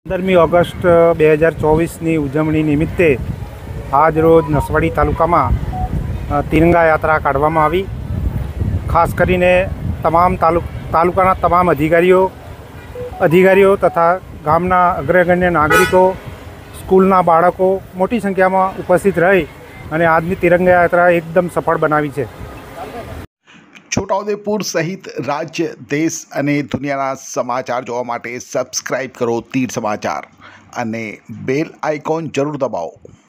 પંદરમી ઓગસ્ટ 2024ની ઉજવણી નિમિત્તે આજ રોજ નસવાડી તાલુકામાં તિરંગા યાત્રા કાઢવામાં આવી। ખાસ કરીને તમામ તાલુકાના તમામ અધિકારીઓ તથા ગામના અગ્રગણ્ય નાગરિકો, સ્કૂલના બાળકો મોટી સંખ્યામાં ઉપસ્થિત રહી અને આજની તિરંગા યાત્રા એકદમ સફળ બનાવી છે। છોટાઉદેપુર સહિત રાજ્ય, દેશ અને દુનિયાના સમાચાર જોવા માટે સબસ્ક્રાઈબ કરો તીર સમાચાર અને બેલ આઇકોન જરૂર દબાવો।